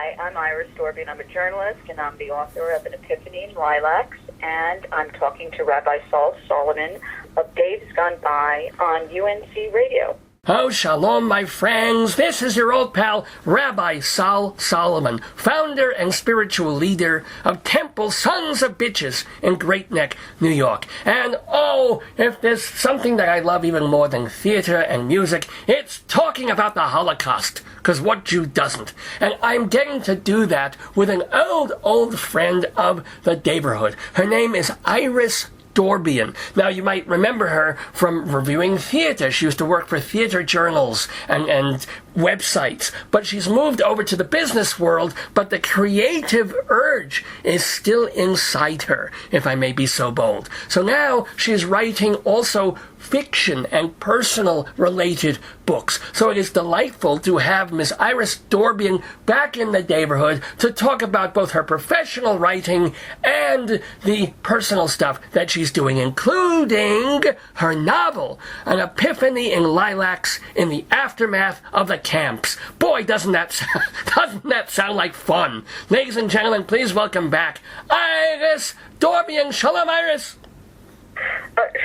Hi, I'm Iris Dorbian. I'm a journalist, and I'm the author of An Epiphany in Lilacs, and I'm talking to Rabbi Sol Solomon of Days Gone By on UNC Radio. Oh, shalom, my friends. This is your old pal, Rabbi Sol Solomon, founder and spiritual leader of Temple Sons of Bitches in Great Neck, New York. And oh, if there's something that I love even more than theater and music, it's talking about the Holocaust. Because what Jew doesn't? And I'm getting to do that with an old friend of the neighborhood. Her name is Iris Dorbian. Now, you might remember her from reviewing theater. She used to work for theater journals and websites, but she's moved over to the business world, but the creative urge is still inside her, if I may be so bold. So now she's writing also fiction and personal related books. So it is delightful to have Miss Iris Dorbian back in the neighborhood to talk about both her professional writing and the personal stuff that she's doing, including her novel, An Epiphany in Lilacs, in the aftermath of the camps. Boy, doesn't that sound like fun. Ladies and gentlemen, please welcome back Iris Dorbian. Shalom, Iris.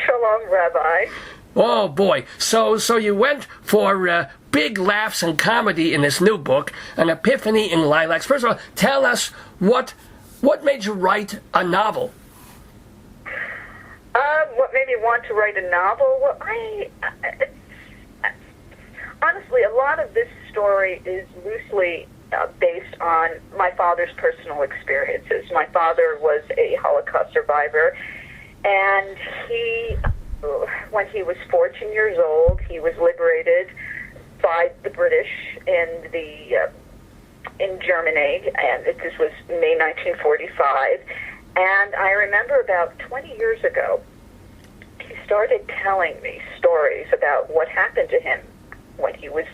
Shalom, Rabbi. Oh, boy. So you went for big laughs and comedy in this new book, An Epiphany in Lilacs. First of all, tell us what made you write a novel? What made me want to write a novel? Well, honestly, a lot of this story is loosely based on my father's personal experiences. My father was a Holocaust survivor, and when he was 14 years old, he was liberated by the British in Germany, and this was May 1945. And I remember about 20 years ago, he started telling me stories about what happened to him when he was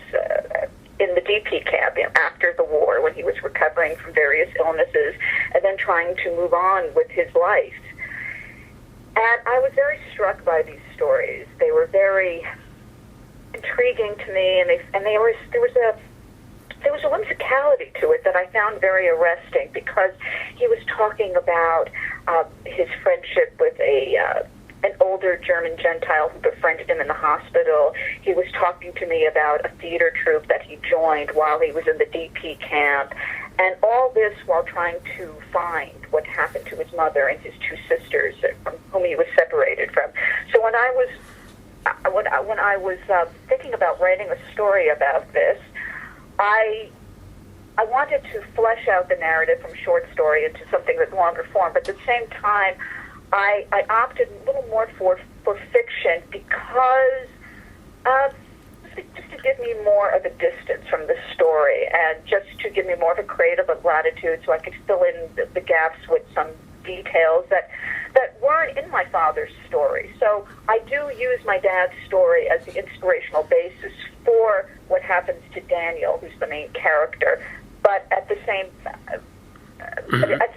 in the DP camp after the war, when he was recovering from various illnesses and then trying to move on with his life. And I was very struck by these stories. They were very intriguing to me, and there was a whimsicality to it that I found very arresting, because he was talking about his friendship with an older German Gentile who befriended him in the hospital. He was talking to me about a theater troupe that he joined while he was in the DP camp, and all this while trying to find what happened to his mother and his two sisters from whom he was separated from. So when I was thinking about writing a story about this, I wanted to flesh out the narrative from short story into something that's longer form, but at the same time, I opted a little more for fiction because just to give me more of a distance from the story, and just to give me more of a creative latitude so I could fill in the gaps with some details that weren't in my father's story. So I do use my dad's story as the inspirational basis for what happens to Daniel, who's the main character, but at the same at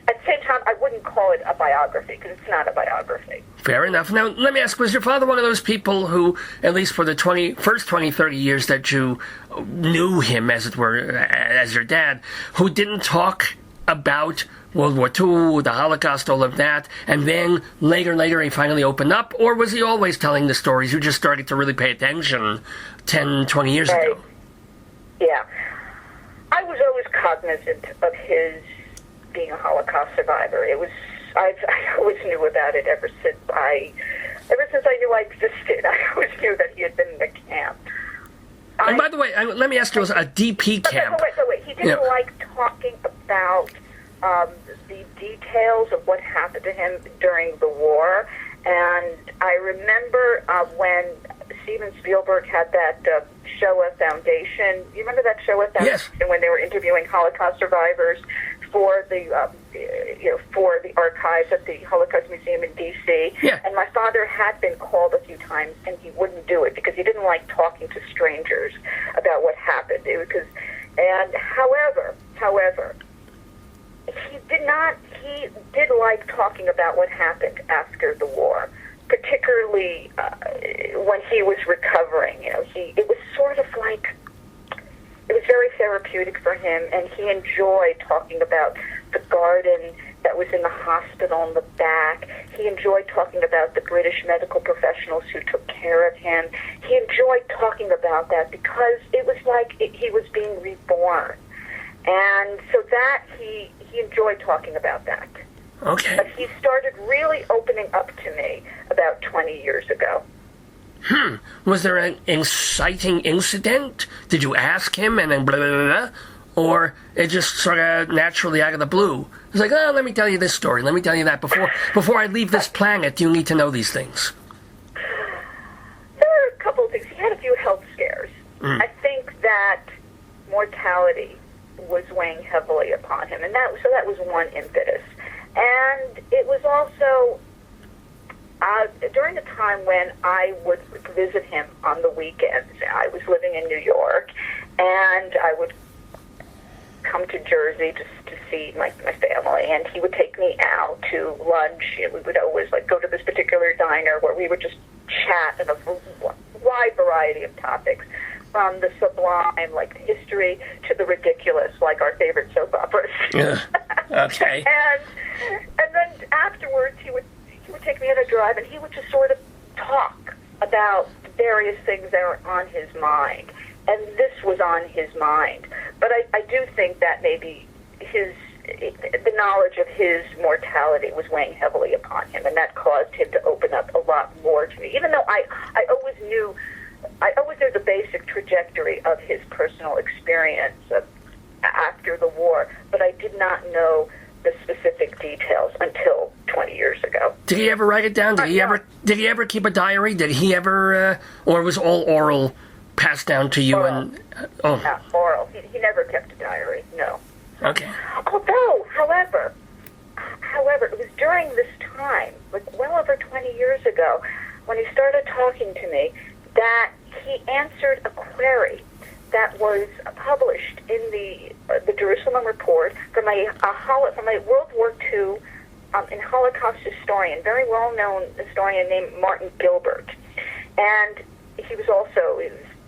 the same time, I wouldn't call it a biography, because it's not a biography. Fair enough. Now, let me ask, was your father one of those people who, at least for the first 20, 30 years that you knew him, as it were, as your dad, who didn't talk about World War II, the Holocaust, all of that, and then later he finally opened up? Or was he always telling the stories? You just started to really pay attention 10, 20 years ago? Yeah. I was always cognizant of his being a Holocaust survivor. I always knew about it ever since I knew I existed. I always knew that he had been in the camp. And by the way, let me ask you, it was a DP camp. Wait. He didn't like talking about the details of what happened to him during the war. And I remember when Steven Spielberg had that Shoah Foundation. You remember that Shoah Foundation? Yes. When they were interviewing Holocaust survivors for the archives at the Holocaust Museum in D.C. Yeah. And my father had been called a few times, and he wouldn't do it because he didn't like talking to strangers about what happened. However, he did like talking about what happened after the war, particularly when he was recovering. It was sort of like was very therapeutic for him, and he enjoyed talking about the garden that was in the hospital in the back. He enjoyed talking about the British medical professionals who took care of him. He enjoyed talking about that because it was like he was being reborn. And so that he enjoyed talking about that. Okay. But he started really opening up to me about 20 years ago. Was there an inciting incident? Did you ask him and then blah, blah, blah, blah? Or it just sort of naturally out of the blue? It's like, oh, let me tell you this story. Let me tell you that. Before I leave this planet, you need to know these things. There are a couple of things. He had a few health scares. I think that mortality was weighing heavily upon him, and that was one impetus. And it was also during the time when I would visit him on the weekends. I was living in New York, and I would come to Jersey just to see my family, and he would take me out to lunch. We would always go to this particular diner where we would just chat on a wide variety of topics, from the sublime, like history, to the ridiculous, like our favorite soap operas. Yeah. Okay. and then afterwards, he would take me on a drive, and he would just sort of talk about various things that were on his mind. And this was on his mind. But I do think that maybe the knowledge of his mortality was weighing heavily upon him, and that caused him to open up a lot more to me. Even though I always knew the basic trajectory of his personal experience after the war, but I did not know the specific details until 20 years ago. Did he ever write it down? Did he ever keep a diary? Did he ever, or was all oral, passed down to you? Oral. Yeah, oral. He never kept a diary, no. Okay. Although, however, it was during this time, well over 20 years ago, when he started talking to me, that he answered a query that was published in the Jerusalem Report from a World War II and Holocaust historian, very well-known historian named Martin Gilbert. And he was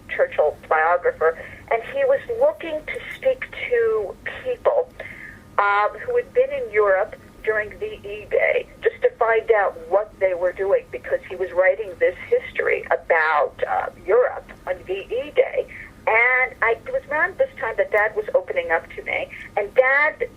Churchill's biographer, and he was looking to speak to people who had been in Europe during VE Day, just to find out what they were doing, because he was writing this history about Europe on VE Day. And it was around this time that Dad was opening up to me, and Dad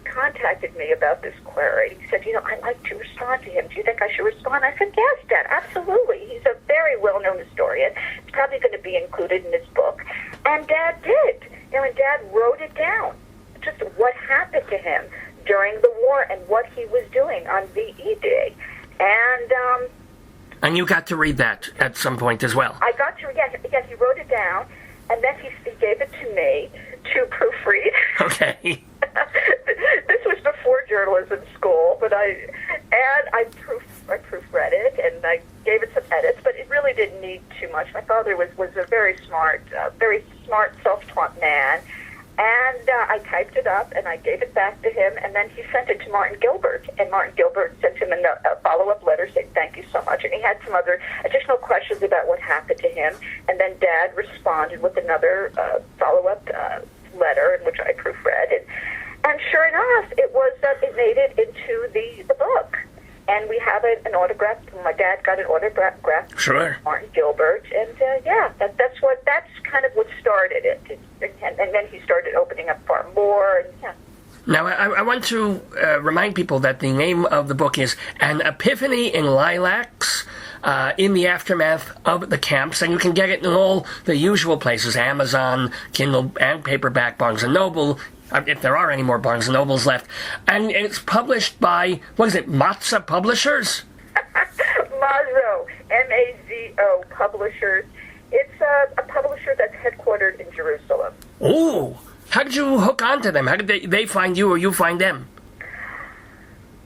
contacted me about this query. He said, I'd like to respond to him. Do you think I should respond? I said, yes, Dad, absolutely. He's a very well-known historian. It's probably going to be included in his book. And Dad did. And Dad wrote it down, just what happened to him during the war and what he was doing on VE Day. And you got to read that at some point as well? I got to, yes, he wrote it down, and then he gave it to me to proofread. Okay. This was before journalism school, but I proofread it, and I gave it some edits, but it really didn't need too much. My father was a very smart, self-taught man, and I typed it up, and I gave it back to him, and then he sent it to Martin Gilbert, and Martin Gilbert sent him a follow-up letter saying thank you so much, and he had some other additional questions about what happened to him, and then Dad responded with another follow-up letter, in which I proofread, and sure enough, it made it into the book. And we have an autograph. My dad got an autograph sure. from Martin Gilbert, and that's kind of what started it. And then he started opening up far more. And, yeah. Now, I want to remind people that the name of the book is An Epiphany in Lilacs, in the aftermath of the camps, and you can get it in all the usual places: Amazon, Kindle, and paperback, Barnes & Noble, if there are any more Barnes & Nobles left. And it's published by, Mazo Publishers? Mazo, M-A-Z-O Publishers. It's a publisher that's headquartered in Jerusalem. Ooh! How did you hook onto them? How did they find you or you find them?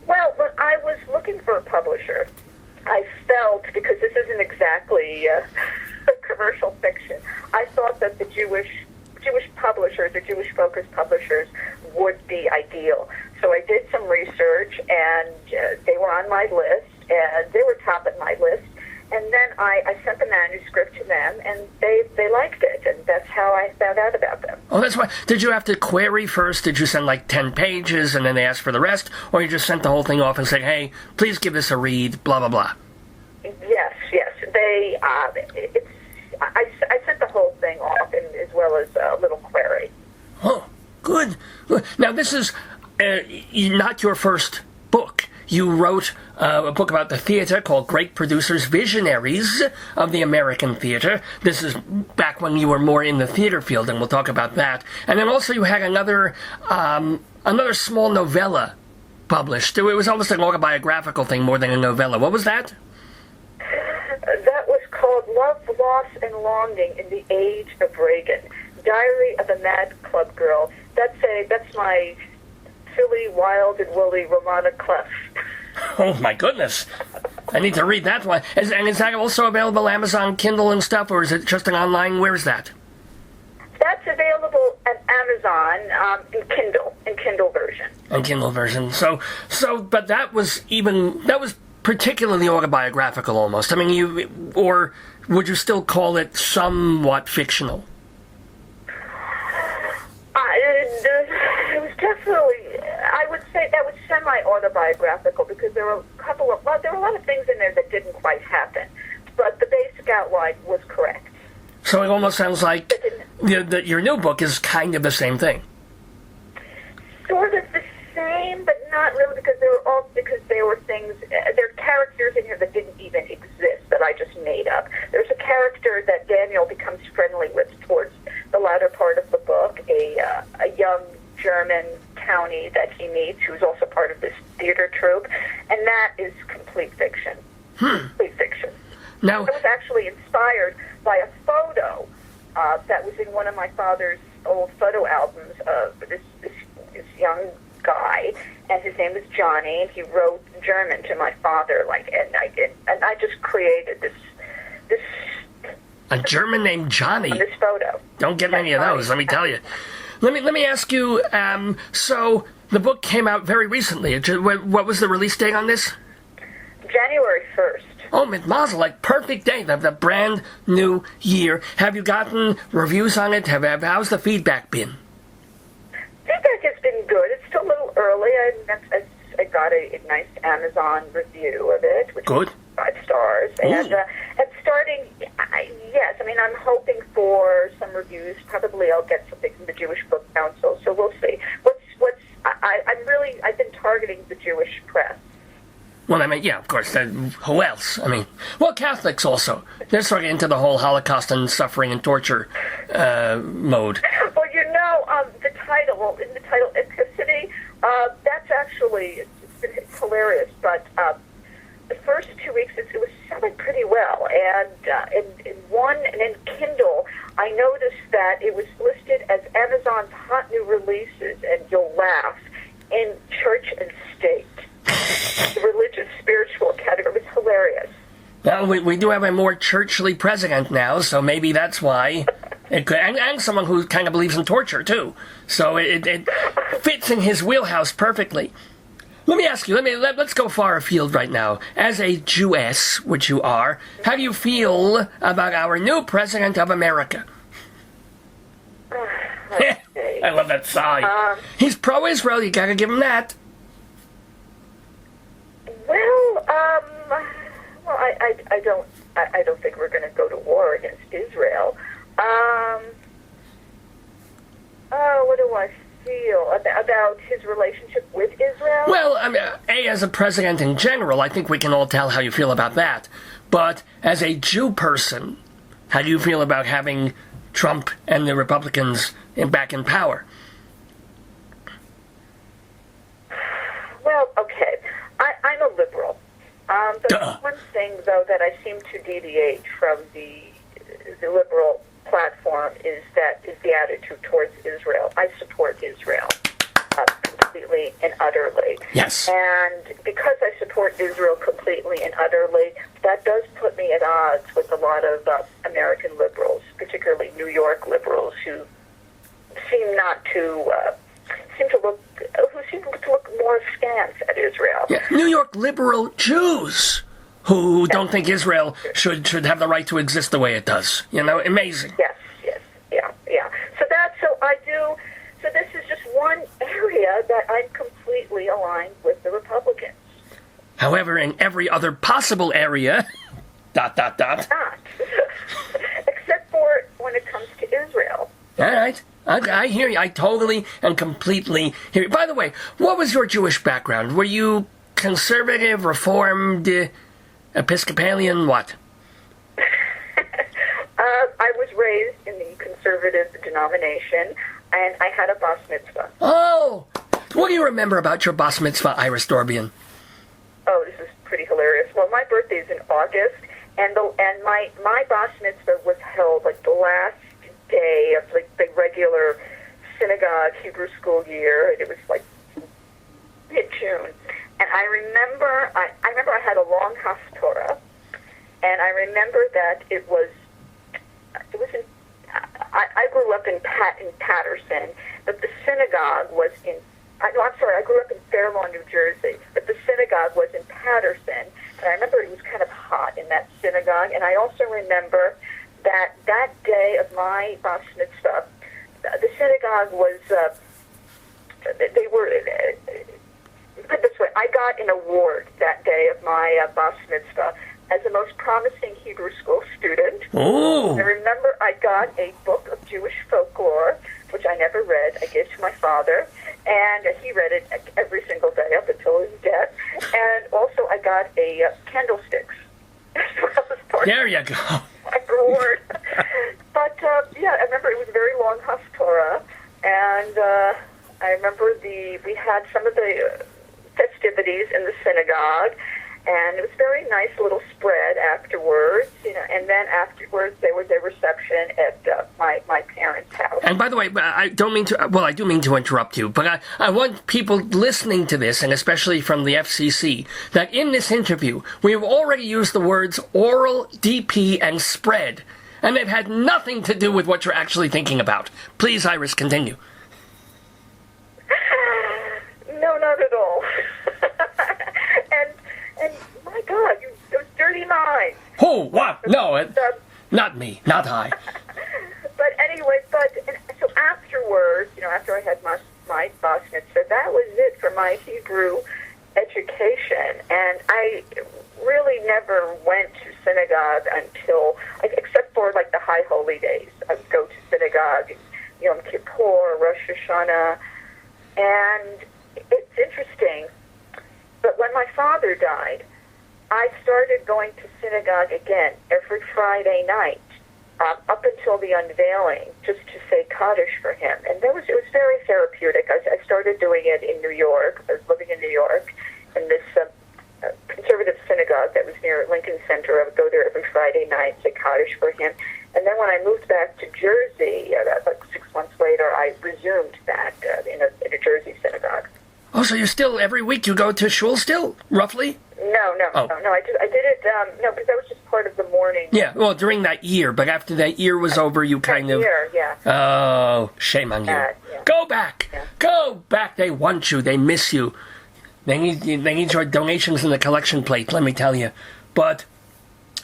Well, when I was looking for a publisher, I felt, because this isn't exactly commercial fiction, I thought that the Jewish publishers, the Jewish-focused publishers, would be ideal. So I did some research, and they were on my list, and they were top of my list. And then I sent the manuscript to them, and they liked it, and that's how I found out about them. Oh, that's why. Did you have to query first? Did you send like 10 pages and then they asked for the rest? Or you just sent the whole thing off and said, hey, please give this a read, blah, blah, blah? Yes. They, I sent the whole thing off as well as a little query. Oh, good. Now, this is not your first book. You wrote a book about the theater called Great Producers, Visionaries of the American Theater. This is back when you were more in the theater field, and we'll talk about that. And then also you had another small novella published. It was almost an autobiographical thing more than a novella. What was that? That was called Love, Loss, and Longing in the Age of Reagan. Diary of a Mad Club Girl. That's my silly, wild, and woolly Romana Clef. Oh, my goodness. I need to read that one. Is that also available on Amazon, Kindle and stuff, or is it just an online? Where is that? That's available at Amazon in Kindle version. In Kindle version. But that was particularly autobiographical almost. I mean, or would you still call it somewhat fictional? It was definitely, I would say that was semi-autobiographical because there were a lot of things in there that didn't quite happen, but the basic outline was correct. So it almost sounds like your new book is kind of the same thing. Sort of the same, but not really, because there were things, there are characters in here that didn't even exist that I just made up. There's a character that Daniel becomes friendly with towards the latter part of the book, a young German townie that he meets who's also part of this theater troupe, and that is complete fiction. Complete fiction. Now, I was actually inspired by a photo that was in one of my father's old photo albums of this young guy, and his name was Johnny, and he wrote German to my father, and I just created this a German named Johnny. On this photo. Don't get many of those, let me tell you. Let me ask you. So the book came out very recently. What was the release date on this? January 1st. Oh, mit Mazel, like perfect day, the brand new year. Have you gotten reviews on it? How's the feedback been? Feedback has been good. It's still a little early. I got a nice Amazon review of it, which good. was 5 stars. And starting, yes, I mean, I'm hoping for some reviews. Probably I'll get something from the Jewish Book Council, so we'll see. I've been targeting the Jewish press. Well, I mean, yeah, of course. Who else? I mean, well, Catholics also. They're sort of into the whole Holocaust and suffering and torture mode. Well, in the title, Ethnicity, that's actually, it's hilarious, but the first 2 weeks, it was selling pretty well, and in Kindle, I noticed that it was listed as Amazon's hot new releases, and you'll laugh, in Church and State. The religious, spiritual category. It was hilarious. Well, we do have a more churchly president now, so maybe that's why. And someone who kind of believes in torture, too. So it fits in his wheelhouse perfectly. Let me ask you, let's go far afield right now. As a Jewess, which you are, how do you feel about our new president of America? I love that sigh. He's pro-Israel, you gotta give him that. I don't think we're going to go to war against Israel. What do I feel about his relationship with Israel? Well, I mean, as a president in general, I think we can all tell how you feel about that. But as a Jew person, how do you feel about having Trump and the Republicans back in power? Well, okay. I'm a liberal. The one thing, though, that I seem to deviate from the liberal platform is the attitude towards Israel. I support Israel completely and utterly. Yes. And because I support Israel completely and utterly, that does put me at odds with a lot of American liberals, particularly New York liberals, who seem to look more askance at Israel. Yeah. New York liberal Jews who don't think Israel should have the right to exist the way it does. You know, amazing. Yes, yeah. So I area that I'm completely aligned with the Republicans. However, in every other possible area, ... Not. Except for when it comes to Israel. All right. I hear you. I totally and completely hear you. By the way, what was your Jewish background? Were you conservative, reformed, Episcopalian, what? I was raised in the conservative denomination, and I had a bas mitzvah. Oh! What do you remember about your bas mitzvah, Iris Dorbian? Oh, this is pretty hilarious. Well, my birthday is in August, and my bas mitzvah was held like the last day of like the regular synagogue Hebrew school year, and it was like mid-June. And I remember I had a long haftorah, and I remember that it was in, I grew up in Patterson, but the synagogue was in, I grew up in Fair Lawn, New Jersey, but the synagogue was in Patterson, and I remember it was kind of hot in that synagogue, and I also remember that day of my bas mitzvah, the synagogue was, they were, put it this way, I got an award that day of my bas mitzvah as the most promising Hebrew school student. Oh. I remember I got a book of Jewish folklore, which I never read. I gave to my father, and he read it every single day up until his death. And also I got a candlesticks. So that was part There you go. my reward. But, yeah, I remember it was a very long haftorah, and I remember we had some of the festivities in the synagogue, and it was a very nice little spread afterwards, and then afterwards there was a reception at my parents' house. And by the way, I don't mean to, well, I do mean to interrupt you, but I want people listening to this, and especially from the FCC, that in this interview, we have already used the words oral, DP, and spread, and they've had nothing to do with what you're actually thinking about. Please, Iris, continue. No, not at all. And my God, those dirty minds. Oh, what? No, not me, not I. But anyway, so afterwards, after I had my bas mitzvah, that was it for my Hebrew education. And I really never went to synagogue until, except for like the high holy days. I would go to synagogue, Yom Kippur, Rosh Hashanah, and it's interesting. But when my father died, I started going to synagogue again every Friday night, up until the unveiling, just to say Kaddish for him. And it was very therapeutic. I started doing it in New York. I was living in New York, in this conservative synagogue that was near Lincoln Center. I would go there every Friday night, say Kaddish for him. And then when I moved back to Jersey, like 6 months later, I resumed that in a Jersey synagogue. Oh, so you're still, every week you go to shul still, roughly? No. I did it, because that was just part of the morning. Yeah, well, during that year, but after that year was over, you kind of... Yeah. Oh, shame on you. Yeah. Go back! Yeah. Go back! They want you. They miss you. They need your donations in the collection plate, let me tell you. But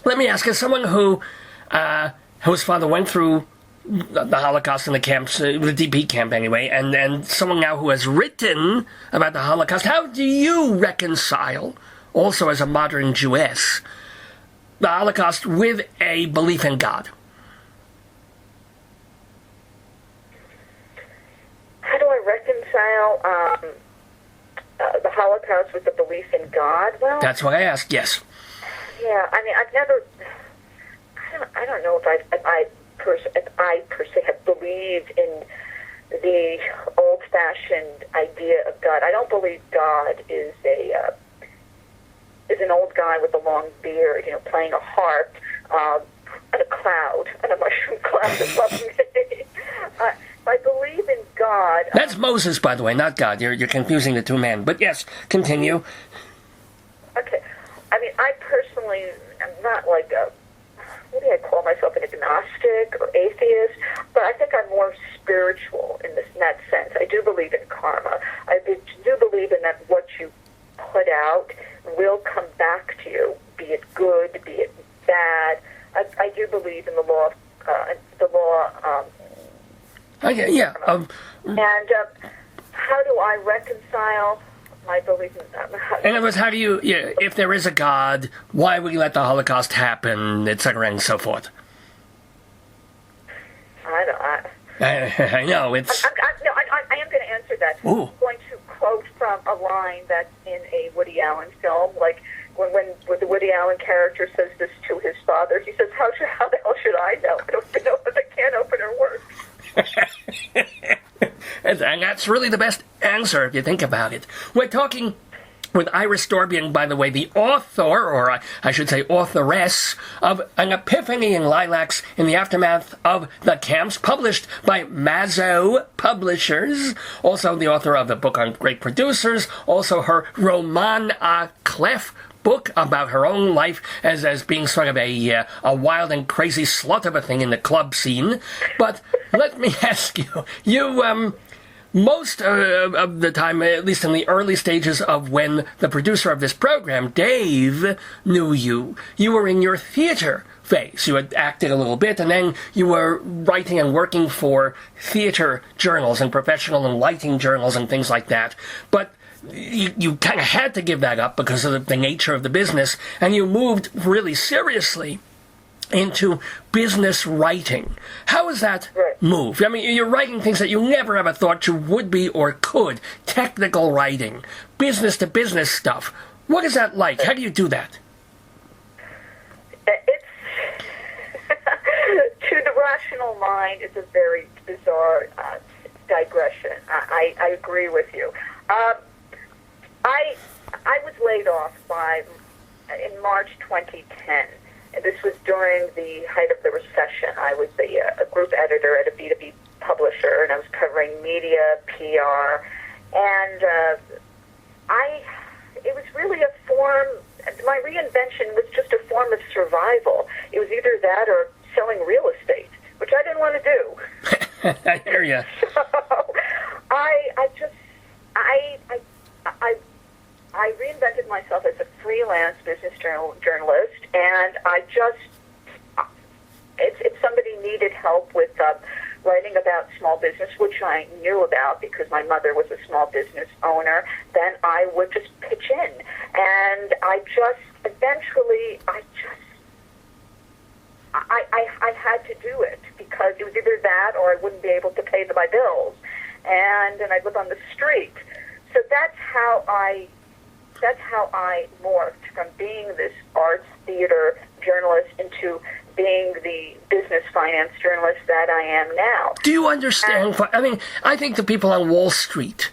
let me ask, as someone whose father went through the Holocaust in the camps, the DP camp anyway, and someone now who has written about the Holocaust, how do you reconcile, also as a modern Jewess, the Holocaust with a belief in God? How do I reconcile the Holocaust with the belief in God? Well, That's what I asked, yes. Yeah, I mean, I've never... I don't know if I per se have believed in the old-fashioned idea of God. I don't believe God is an old guy with a long beard, playing a harp on a cloud, on a mushroom cloud above me. I believe in God. That's Moses, by the way, not God. You're confusing the two men. But yes, continue. Okay. I mean, I personally am not like maybe I call myself an agnostic or atheist, but I think I'm more spiritual in that sense. I do believe in karma. I do believe in that what you put out will come back to you, be it good, be it bad. I do believe in the law. Okay, yeah. And how do I reconcile my belief in In other words, how do you, if there is a God, why would you let the Holocaust happen, etc., and so forth? I know, it's... I am going to answer that. Ooh. I'm going to quote from a line that's in a Woody Allen film, like when the Woody Allen character says this to his father, he says, how the hell should I know? I don't even know if the can opener works. And that's really the best answer if you think about it. We're talking with Iris Dorbian, by the way, the author, or I should say authoress, of An Epiphany in Lilacs in the Aftermath of the Camps, published by Mazzo Publishers. Also the author of the book on great producers. Also her Roman a Clef book about her own life as being sort of a wild and crazy slut of a thing in the club scene. But let me ask you, most of the time, at least in the early stages of when the producer of this program, Dave, knew you were in your theater phase. You had acted a little bit, and then you were writing and working for theater journals and professional and lighting journals and things like that. But you kind of had to give that up because of the nature of the business, and you moved really seriously into business writing. How is that move? I mean, you're writing things that you never ever thought you would be or could. Technical writing, business-to-business stuff. What is that like? How do you do that? It's to the rational mind, it's a very bizarre digression. I agree with you. I was laid off in March 2010. This was during the height of the recession. I was a group editor at a B2B publisher, and I was covering media, PR, and it was really a form, my reinvention was just a form of survival. It was either that or selling real estate, which I didn't want to do. I hear you. So I reinvented myself as a freelance business journalist, and if somebody needed help with writing about small business, which I knew about because my mother was a small business owner, then I would just pitch in. And I had to do it because it was either that or I wouldn't be able to pay my bills. And I live on the street. So that's how I morphed from being this arts theater journalist into being the business finance journalist that I am now. Do you understand? I think the people on Wall Street,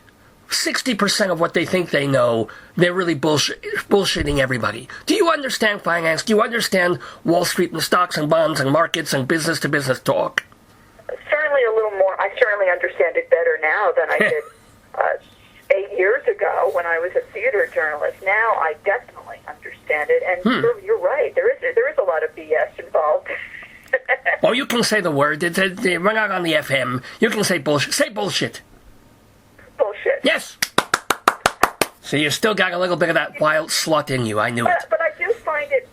60% of what they think they know, they're really bullshitting everybody. Do you understand finance? Do you understand Wall Street and stocks and bonds and markets and business-to-business talk? Certainly a little more. I certainly understand it better now than I did 8 years ago when I was a theater journalist. Now I definitely understand it, and you're right. There is a lot of BS involved. Oh, you can say the word. We're not on the FM. You can say bullshit. Say bullshit. Bullshit. Yes. So you still got a little bit of that wild slut in you. I knew it. But I do find it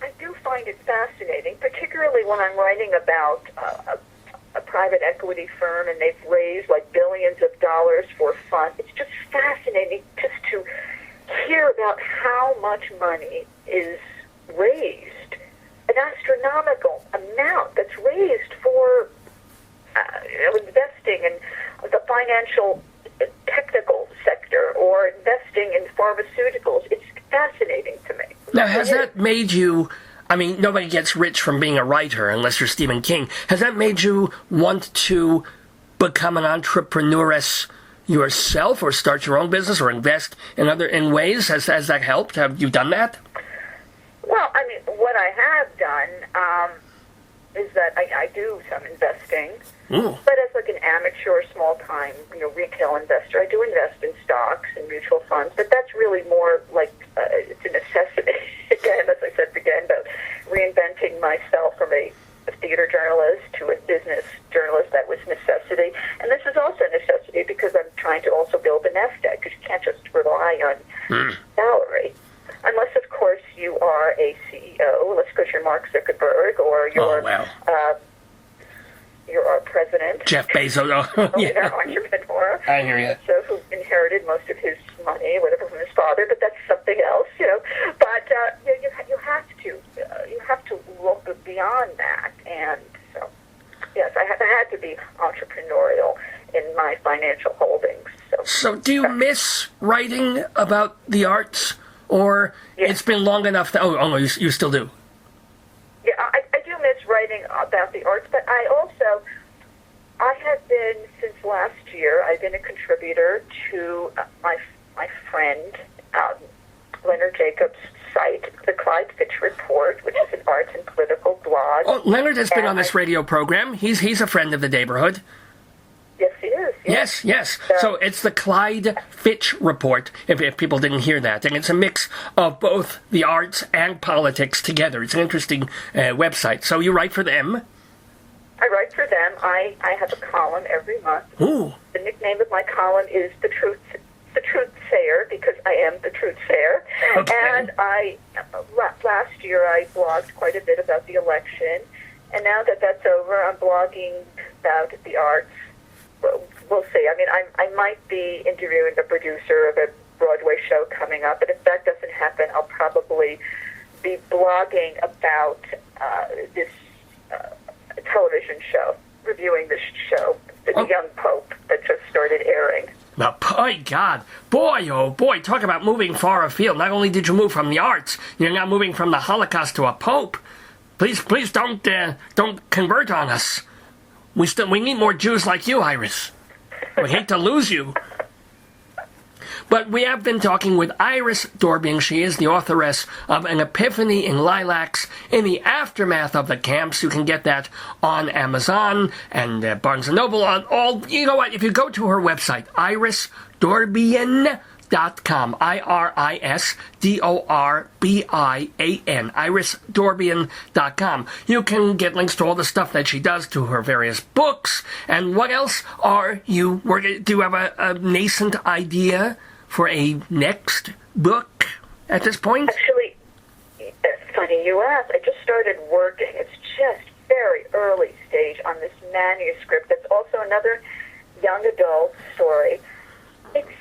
fascinating, particularly when I'm writing about a private equity firm and they've raised like billions of dollars for fun. It's just fascinating just to hear about how much money is raised, an astronomical amount that's raised for investing in the financial technical sector or investing in pharmaceuticals. It's fascinating to me. Now, has that made you... I mean, nobody gets rich from being a writer unless you're Stephen King. Has that made you want to become an entrepreneuress yourself or start your own business or invest in ways? Has that helped? Have you done that? Well, I mean, what I have done is that I do some investing, but as like an amateur, small-time, retail investor, I do invest in stocks and mutual funds, but that's really more like it's a necessity. Again, as I said again, about reinventing myself from a theater journalist to a business journalist, that was necessity. And this is also a necessity because I'm trying to also build a nest egg, because you can't just rely on salary. Unless, of course, you are a CEO, unless because you're Mark Zuckerberg or you're, you're our president. Jeff Bezos. Oh, He's our entrepreneur. I hear you. So who inherited most of his money, whatever, from his father, but that's something else, you know. But you have to look beyond that, and so yes, I had to be entrepreneurial in my financial holdings. So do you miss writing about the arts, or it's been long enough that you still do? Yeah, I do miss writing about the arts, but I have been, since last year, I've been a contributor to my friend Leonard Jacobs' site, the Clyde Fitch Report, which is an arts and political blog. Oh, Leonard has been on this radio program. He's a friend of the neighborhood. Yes, he is. Yes. So it's the Clyde Fitch Report, if people didn't hear that. And it's a mix of both the arts and politics together. It's an interesting website. So you write for them? I write for them. I have a column every month. Ooh. The nickname of my column is The Truth Sayer, because I am the truth sayer. Okay. And last year I blogged quite a bit about the election. And now that that's over, I'm blogging about the arts. We'll see. I mean, I might be interviewing the producer of a Broadway show coming up, but if that doesn't happen, I'll probably be blogging about this television show, reviewing this show, The Young Pope, that just started airing. Now, by God, oh boy, talk about moving far afield. Not only did you move from the arts, you're now moving from the Holocaust to a pope. Please don't convert on us. We need more Jews like you, Iris. We hate to lose you. But we have been talking with Iris Dorbian. She is the authoress of An Epiphany in Lilacs in the Aftermath of the Camps. You can get that on Amazon and Barnes & Noble. On all, you know what? If you go to her website, irisdorbian.com, IrisDorbian, irisdorbian.com. You can get links to all the stuff that she does, to her various books. And what else are you working? Do you have a nascent idea for a next book at this point? Actually, it's funny you ask. I just started working. It's just very early stage on this manuscript. That's also another young adult story. It's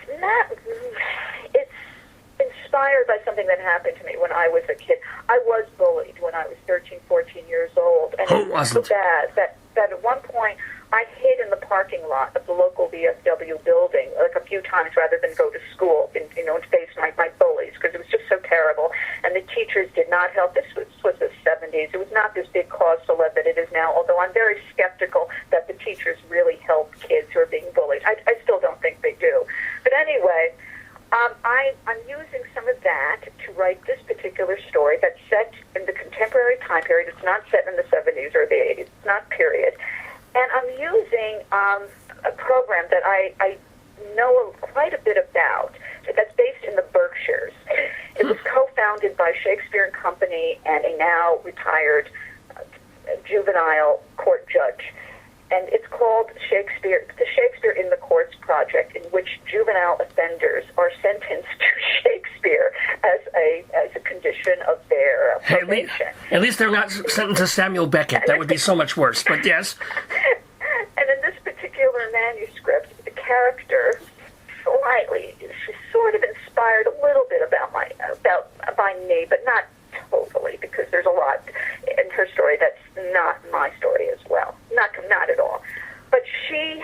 inspired by something that happened to me when I was a kid. I was bullied when I was 13, 14 years old. And it was so bad that at one point I hid in the parking lot of the local VFW building like a few times rather than go to school and face my bullies, because it was just so terrible. And the teachers did not help. This was the 70s. It was not this big cause célèbre that it is now, although I'm very skeptical that the teachers really help kids who are being bullied. I still don't think they do. But anyway, I'm using some of that to write this particular story that's set in the contemporary time period. It's not set in the 70s or the 80s. It's not period. And I'm using a program that I know quite a bit about, that's based in the Berkshires. It was co-founded by Shakespeare and Company and a now retired juvenile court judge. And it's called the Shakespeare in the Courts Project, in which juvenile offenders are sentenced to Shakespeare as a condition of their probation. At least they're not sentenced to Samuel Beckett. That would be so much worse, but yes. And in this particular manuscript, the character she's sort of inspired a little bit by me, but not totally, because there's a lot in her story that's not my story as well. Not at all. But she's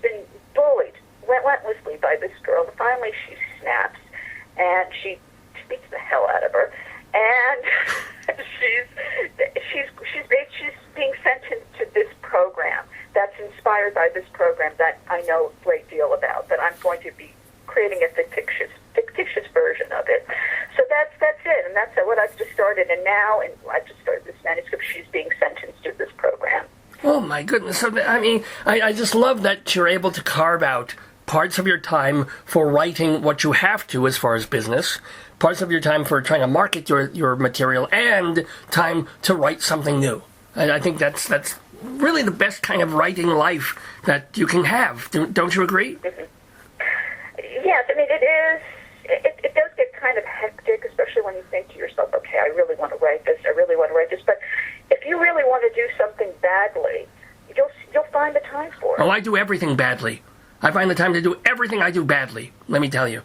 been bullied relentlessly by this girl. And finally she snaps, and she beats the hell out of her. And she's being sentenced to this program that's inspired by this program that I know a great deal about, that I'm going to be creating a fictitious version of it. So that's it, and that's what I've just started. And now, I've just started this manuscript. She's being sentenced to this program. Oh my goodness! I mean, I just love that you're able to carve out parts of your time for writing what you have to as far as business, parts of your time for trying to market your material, and time to write something new. And I think that's really the best kind of writing life that you can have. Don't you agree? Mm-hmm. Yes, I mean, it is. It does get kind of hectic, especially when you think to yourself, okay, I really want to write this, But if you really want to do something badly, you'll find the time for it. Oh, I do everything badly. I find the time to do everything I do badly, let me tell you.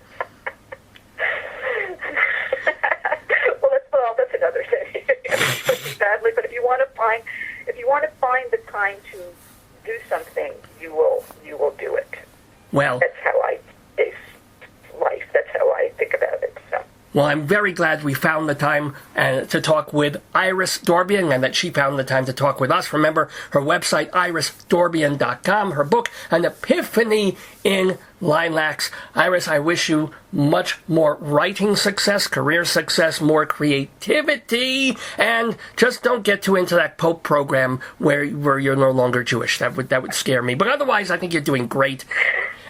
That's another thing. Badly, but if you want to find the time to do something, you will do it. Well, that's how I face life. That's how I think about it. So. Well, I'm very glad we found the time to talk with Iris Dorbian and that she found the time to talk with us. Remember her website, irisdorbian.com, her book, An Epiphany in Lilacs. Iris, I wish you much more writing success, career success, more creativity, and just don't get too into that Pope program where you're no longer Jewish. That would scare me. But otherwise, I think you're doing great.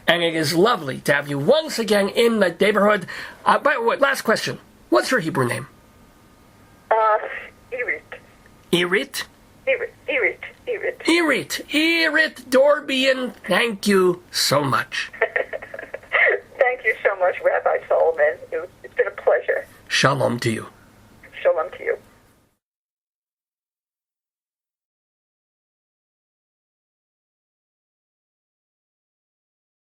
And it is lovely to have you once again in the neighborhood. By the way, last question. What's your Hebrew name? Irit. Irit? Irit. Irit Dorbian. Thank you so much. Thank you so much, Rabbi Solomon. It's been a pleasure. Shalom to you.